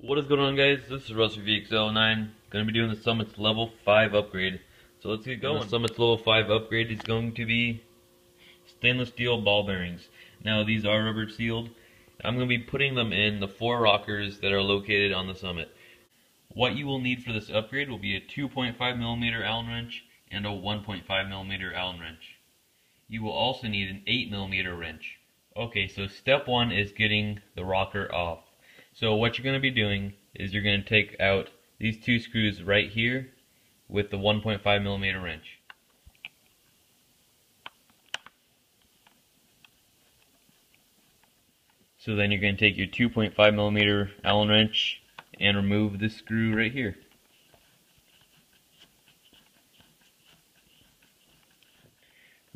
What is going on, guys? This is Rustler VXL9. Going to be doing the Summit's level 5 upgrade. So let's get going. The Summit's level 5 upgrade is going to be stainless steel ball bearings. Now these are rubber sealed. I'm going to be putting them in the 4 rockers that are located on the Summit. What you will need for this upgrade will be a 2.5mm Allen wrench and a 1.5mm Allen wrench. You will also need an 8mm wrench. Okay, so step 1 is getting the rocker off. So what you're going to be doing is you're going to take out these 2 screws right here with the 1.5mm wrench. So then you're going to take your 2.5mm Allen wrench and remove this screw right here.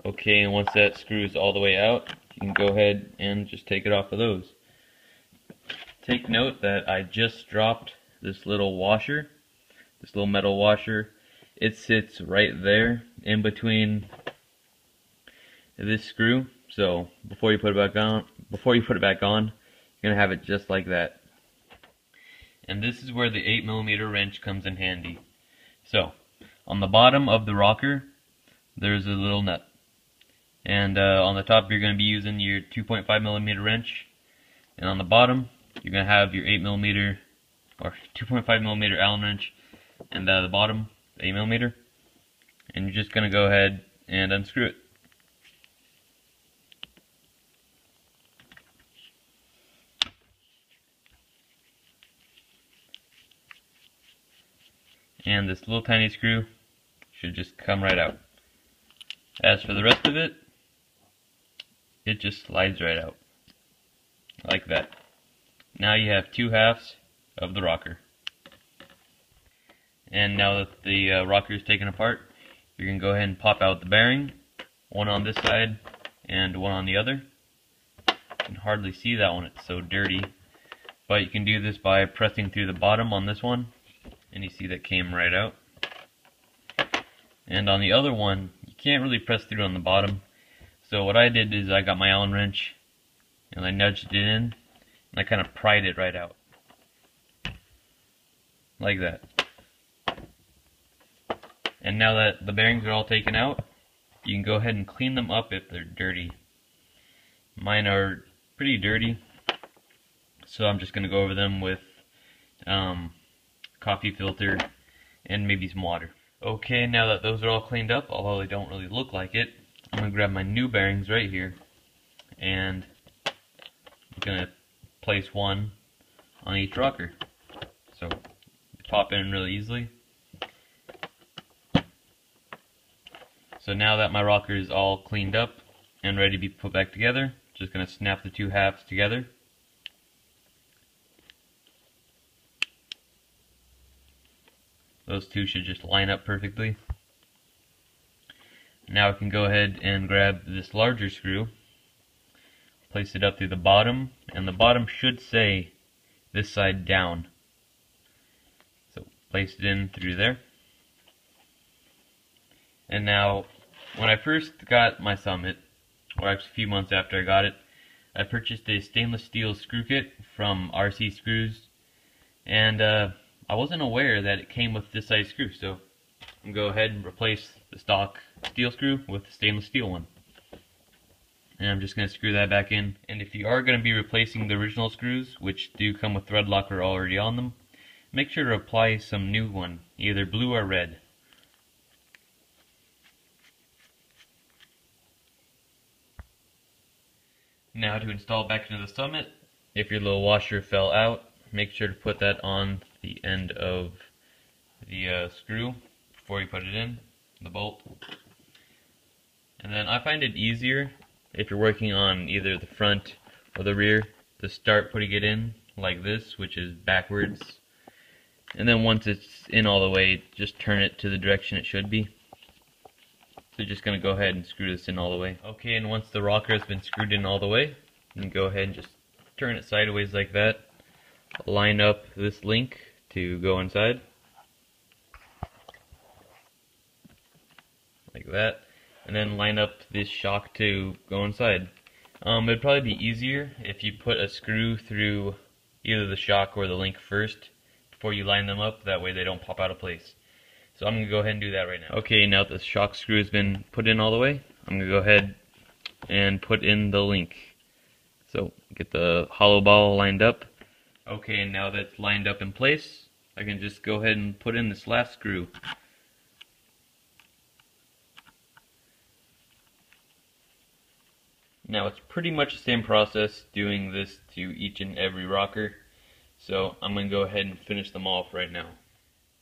Okay, and once that screw is all the way out, you can go ahead and just take it off of those. Take note that I just dropped this little washer, this little metal washer. It sits right there in between this screw. So before you put it back on, you're gonna have it just like that. And this is where the 8mm wrench comes in handy. So on the bottom of the rocker, there's a little nut, and on the top you're gonna be using your 2.5mm wrench, and on the bottom you're going to have your 8mm or 2.5mm Allen wrench, and the bottom, 8mm, and you're just going to go ahead and unscrew it. And this little tiny screw should just come right out. As for the rest of it, it just slides right out, like that. Now you have 2 halves of the rocker. And now that the rocker is taken apart, you can go ahead and pop out the bearing, one on this side and one on the other. You can hardly see that one, it's so dirty. But you can do this by pressing through the bottom on this one, and you see that came right out. And on the other one, you can't really press through on the bottom. So what I did is I got my Allen wrench and I nudged it in, and I kind of pried it right out, like that. And now that the bearings are all taken out, you can go ahead and clean them up if they're dirty. Mine are pretty dirty, so I'm just going to go over them with coffee filter and maybe some water. Okay, now that those are all cleaned up, although they don't really look like it, I'm going to grab my new bearings right here, and I'm going to place one on each rocker. So pop in really easily. So now that my rocker is all cleaned up and ready to be put back together, just going to snap the 2 halves together. Those 2 should just line up perfectly. Now I can go ahead and grab this larger screw, place it up through the bottom, and the bottom should say this side down. So place it in through there. And now, when I first got my Summit, or actually a few months after I got it, I purchased a stainless steel screw kit from RC Screws, and I wasn't aware that it came with this size screw, so I'm going to go ahead and replace the stock steel screw with the stainless steel one. And I'm just going to screw that back in. And if you are going to be replacing the original screws, which do come with thread locker already on them, make sure to apply some new one, either blue or red. Now to install back into the Summit, if your little washer fell out, make sure to put that on the end of the screw before you put it in, the bolt. And then I find it easier, if you're working on either the front or the rear, to start putting it in like this, which is backwards. And then once it's in all the way, just turn it to the direction it should be. So just going to go ahead and screw this in all the way. Okay, and once the rocker has been screwed in all the way, you can go ahead and just turn it sideways like that. Line up this link to go inside. Like that. And then line up this shock to go inside. It'd probably be easier if you put a screw through either the shock or the link first before you line them up. That way they don't pop out of place. So I'm going to go ahead and do that right now. Okay, now that the shock screw has been put in all the way, I'm going to go ahead and put in the link. So get the hollow ball lined up. Okay, and now that's lined up in place, I can just go ahead and put in this last screw. Now it's pretty much the same process doing this to each and every rocker, so I'm going to go ahead and finish them off right now.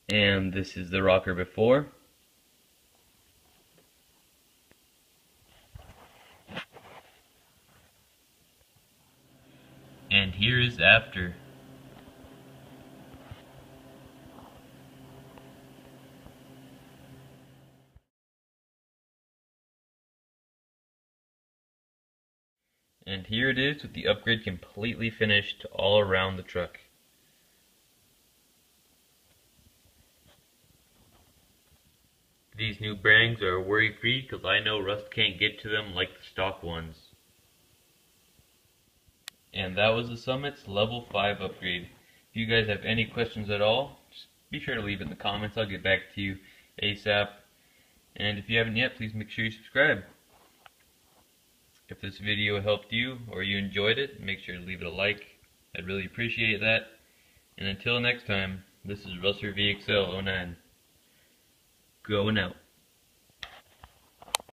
And this is the rocker before. And here is after. And here it is with the upgrade completely finished all around the truck. These new bearings are worry-free because I know rust can't get to them like the stock ones. And that was the Summit's level 5 upgrade. If you guys have any questions at all, just be sure to leave it in the comments. I'll get back to you ASAP. And if you haven't yet, please make sure you subscribe. If this video helped you or you enjoyed it, make sure to leave it a like. I'd really appreciate that. And until next time, this is Rustler VXL09. Going out.